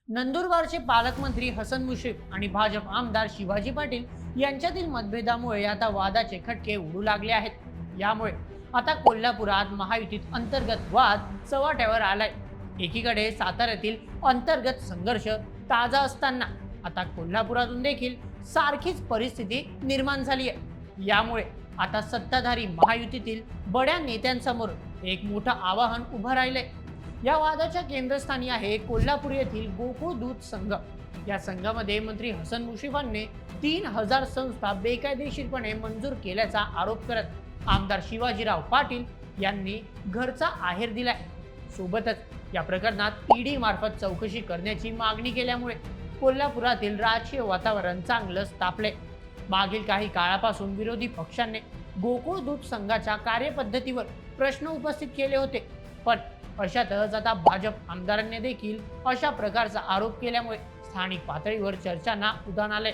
नंदुरबारचे पालकमंत्री हसन मुश्रीफ आणि भाजप आमदार शिवाजी पाटील यांच्यातील मतभेदामुळे आता वादाचे खटके उडू लागले आहेत। यामुळे आता कोल्हापुरात महायुतीत अंतर्गत वाद चव्हाट्यावर आलाय। एकीकडे साताऱ्यातील अंतर्गत संघर्ष ताजा असताना आता कोल्हापुरातून देखील सारखीच परिस्थिती निर्माण झाली आहे। यामुळे आता सत्ताधारी महायुतीतील बड्या नेत्यांसमोर एक मोठं आवाहन उभं राहिलंय। या वादाच्या केंद्रस्थानी आहे कोल्हापूर येथील गोकुळ दूध संघ। या संघामध्ये मंत्री हसन मुश्रीफांनी 3000 संस्था बेकायदेशीरपणे मंजूर केल्याचा आरोप करत आमदार शिवाजीराव पाटील यांनी घरचा आहेर दिलाय। सोबतच या प्रकरणात ईडी मार्फत चौकशी करण्याची मागणी केल्यामुळे कोल्हापुरातील राजकीय वातावरण चांगलंच तापले। मागील काही काळापासून विरोधी पक्षांनी गोकुळ दूध संघाच्या कार्यपद्धतीवर प्रश्न उपस्थित केले होते, पण अशातच आता भाजप आमदारांनी देखील अशा प्रकारचा आरोप केल्यामुळे स्थानिक पातळीवर चर्चांना उधाण आले।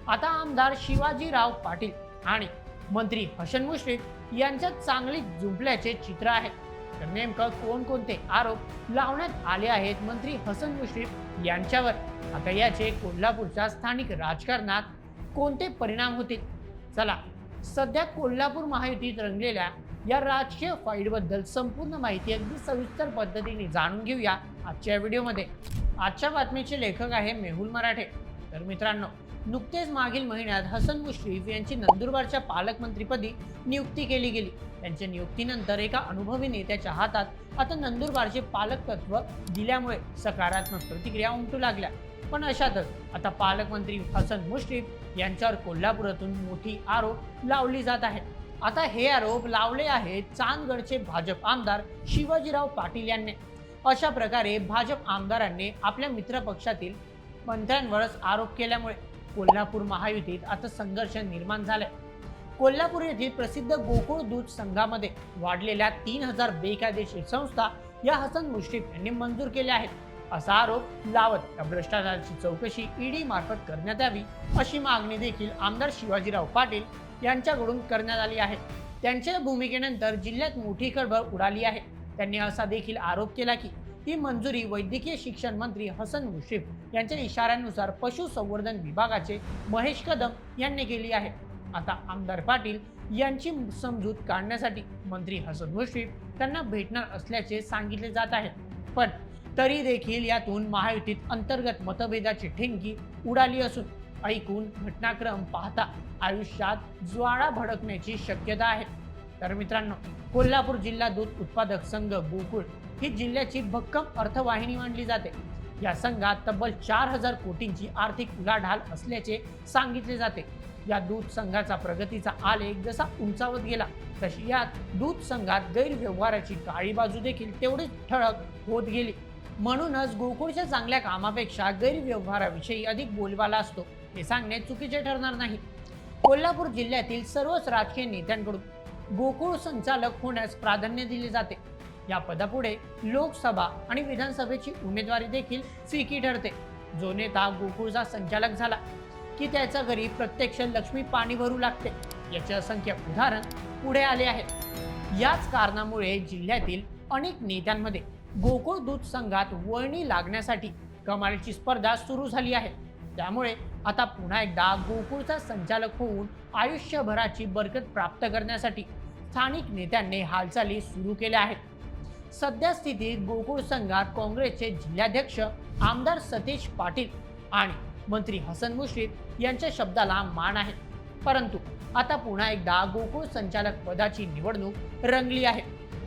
आता आमदार शिवाजीराव पाटील आणि मंत्री हसन मुश्रीफ यांच्यात चांगली जुंपल्याचे चित्र आहे। तर नेमकं कोणकोणते आरोप लावण्यात आले आहेत मंत्री हसन मुश्रीफ यांच्यावर, आता याचे कोल्हापूरच्या स्थानिक राजकारणात कोणते परिणाम होतील? चला सध्या कोल्हापूर महायुतीत रंगलेल्या या राजकीय फाईटबद्दल संपूर्ण माहिती अगदी सविस्तर पद्धतीने जाणून घेऊया आजच्या व्हिडिओमध्ये। आजच्या बातमीचे लेखक आहे मेहुल मराठे। तर मित्रांनो, नुकतेच मागील महिन्यात हसन मुश्रीफ यांची नंदुरबारच्या पालकमंत्रीपदी नियुक्ती केली गेली। त्यांच्या नियुक्तीनंतर एका अनुभवी नेत्याच्या हातात आता नंदुरबारचे पालकत्व दिल्यामुळे सकारात्मक प्रतिक्रिया उमटू लागल्या। पण अशातच आता पालकमंत्री हसन मुश्रीफ यांच्यावर कोल्हापुरातून मोठी आरोप लावली जात आहेत। आता हे आरोप लावले आहेत चांदगडचे भाजप आमदार शिवाजीराव पाटील यांनी। अशा प्रकारे भाजप आमदारांनी आपल्या मित्रपक्षातील मंत्र्यांवरच आरोप केल्यामुळे कोल्हापूर महायुतीत आता संघर्ष निर्माण झालाय। कोल्हापूर येथील प्रसिद्ध गोकुळ दूध संघामध्ये वाढलेल्या 3000 बेकायदेशीर संस्था या हसन मुश्रीफ यांनी मंजूर केल्या आहेत, असा आरोप लावत या भ्रष्टाचाराची चौकशी ईडी मार्फत करण्यात यावी अशी मागणी देखील आमदार शिवाजीराव पाटील यांच्याकडून करण्यात आली आहे। त्यांच्या भूमिकेनंतर जिल्ह्यात मोठी खळबळ उडाली आहे। त्यांनी असा देखील आरोप केला की ही मंजुरी वैद्यकीय शिक्षण मंत्री हसन मुश्रीफ यांच्या इशाऱ्यानुसार पशुसंवर्धन विभागाचे महेश कदम यांनी केली आहे। आता आमदार पाटील यांची समजूत काढण्यासाठी मंत्री हसन मुश्रीफ त्यांना भेटणार असल्याचे सांगितले जात आहे। पण तरी देखील यातून महायुतीत अंतर्गत मतभेदाची ठिणगी उडाली असून ऐकून घटनाक्रम पाहता आयुष्यात ज्वाळा भडकण्याची शक्यता आहे। तर मित्रांनो, कोल्हापूर जिल्हा दूध उत्पादक संघ गोकुळ ही जिल्ह्याची भक्कम अर्थवाहिनी मानली जाते। या संघात तब्बल 4000 कोटींची आर्थिक उलाढाल असल्याचे सांगितले जाते। या दूध संघाचा प्रगतीचा आलेख जसा उंचावत गेला तशी यात दूध संघात गैरव्यवहाराची काळी बाजू देखील तेवढीच ठळक होत गेली। म्हणूनच गोकुळच्या चांगल्या कामापेक्षा गैरव्यवहाराविषयी अधिक बोलबाला असतो हे सांगणे चुकीचे ठरणार नाही। कोल्हापूर जिल्ह्यातील सर्वच राजकीय नेत्यांकडून गोकुळ संचालक होण्यास प्राधान्य दिले जाते। या पदापुढे लोकसभा आणि विधानसभेची उमेदवारी देखील फिकी ठरते। जो नेता गोकुळचा संचालक झाला की त्याच्या घरी प्रत्यक्ष लक्ष्मी पाणी भरू लागते, याचे असंख्य उदाहरण पुढे आले आहेत। याच कारणामुळे जिल्ह्यातील अनेक नेत्यांमध्ये गोकुळ दूध संघात वळणी लागण्यासाठी कमालीची स्पर्धा सुरू झाली आहे। त्यामुळे आता पुन्हा एकदा गोकुळचा संचालक होऊन आयुष्यभराची बरकत प्राप्त करण्यासाठी स्थानिक नेत्यांनी हालचाली सुरू केल्या आहेत। सध्या स्थितीत गोकुळ संघात काँग्रेसचे जिल्हाध्यक्ष आमदार सतीश पाटील आणि मंत्री हसन मुश्रीफ यांच्या शब्दाला मान आहे। परंतु आता पुन्हा एकदा गोकुळ संचालक पदाची निवडणूक रंगली आहे।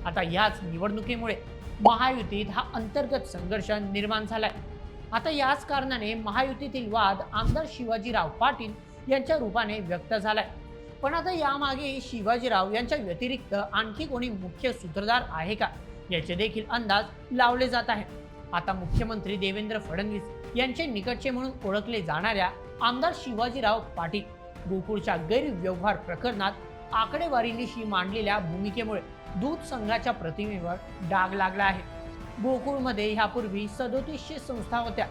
आता याच निवडणुकीमुळे महायुतीत हा अंतर्गत संघर्ष निर्माण झालाय। आता याच कारणाने महायुतीतील वाद आमदार शिवाजीराव पाटील यांच्या रूपाने व्यक्त झालाय। पण आता यामागे शिवाजीराव यांच्या व्यतिरिक्त आणखी कोणी मुख्य सूत्रधार आहे का, याचे देखील अंदाज लावले जात आहेत। आता मुख्यमंत्री देवेंद्र फडणवीस यांचे निकटचे म्हणून ओळखले जाणाऱ्या आमदार शिवाजीराव पाटील गोकुळच्या गैरव्यवहार प्रकरणात आकडेवारीनिशी मांडलेल्या भूमिकेमुळे दूध संघाच्या प्रतिमेवर डाग लागला आहे। गोकुळमध्ये ह्यापूर्वी 3700 संस्था होत्या,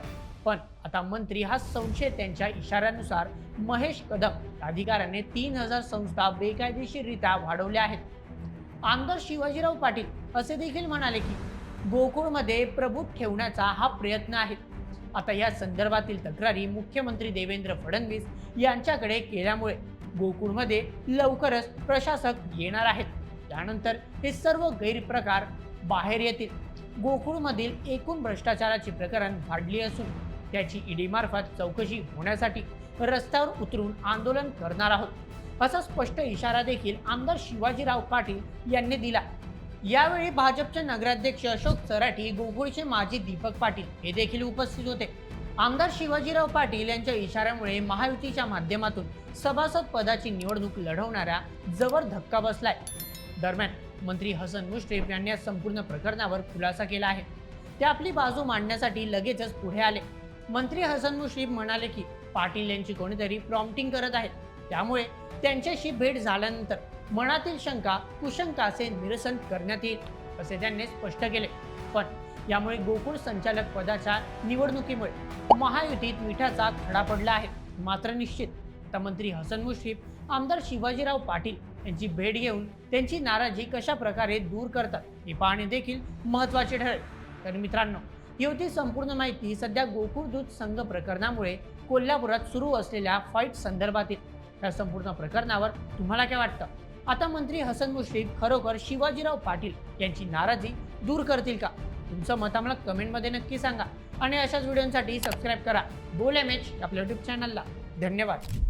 पण आता मंत्री हा संशय त्यांच्या इशाऱ्यानुसार महेश कदम अधिकाऱ्याने 3000 संस्था बेकायदेशीररित्या वाढवल्या आहेत। आमदार शिवाजीराव पाटील असे देखील म्हणाले की गोकुळमध्ये प्रभूत ठेवण्याचा हा प्रयत्न आहे। आता या संदर्भातील तक्रारी मुख्यमंत्री देवेंद्र फडणवीस यांच्याकडे केल्यामुळे गोकुळमध्ये लवकरच प्रशासक येणार आहेत. त्यानंतर हे सर्व गैरप्रकार बाहेर येतील. गोकुळमधील एकूण भ्रष्टाचाराची प्रकरण वाढली असून त्याची ईडी मार्फत चौकशी होण्यासाठी रस्त्यावर उतरून आंदोलन करणार आहोत असा स्पष्ट इशारा देखील आमदार शिवाजीराव पाटील यांनी दिला. यावेळी भाजपचे नगराध्यक्ष अशोक चराठी, गोकुळचे माजी दीपक पाटील हे देखील उपस्थित होते. आमदार शिवाजीराव पाटील यांच्या इशाऱ्यामुळे महायुतीच्या माध्यमातून सभासद पदाची निवडणूक लढवणाऱ्या जबर धक्का बसलाय. दरम्यान मंत्री हसन मुश्रीफ यांनी या संपूर्ण प्रकरणावर खुलासा केला आहे. ते आपली बाजू मांडण्यासाठी लगेचच पुढे आले. मंत्री हसन मुश्रीफ म्हणाले की पाटील यांची कोणीतरी प्रॉम्प्टिंग करत आहे, त्यामुळे त्यांच्याशी भेट झाल्यानंतर मनातील शंका कुशंकाचे निरसन करण्यात येईल असे त्यांनी स्पष्ट केले. पण यामुळे गोकुळ संचालक पदाच्या निवडणुकीमुळे महायुतीत मिठाचा खडा पडला आहे. मात्र निश्चित आता मंत्री हसन मुश्रीफ आमदार शिवाजीराव पाटील यांची भेट घेऊन त्यांची नाराजी कशा प्रकारे दूर करतात हे पाहणे देखील महत्त्वाचे ठरेल. तर मित्रांनो, ही होती संपूर्ण माहिती सध्या गोकुळ दूध संघ प्रकरणामुळे कोल्हापुरात सुरू असलेल्या फाईट संदर्भातील. या संपूर्ण प्रकरणावर तुम्हाला काय वाटतं? आता मंत्री हसन मुश्रीफ खरोखर शिवाजीराव पाटील यांची नाराजी दूर करतील का? तुमचं मत आम्हाला कमेंटमध्ये नक्की सांगा आणि अशाच व्हिडिओसाठी सबस्क्राईब करा बोल MH आपल्या यूट्यूब चॅनलला. धन्यवाद.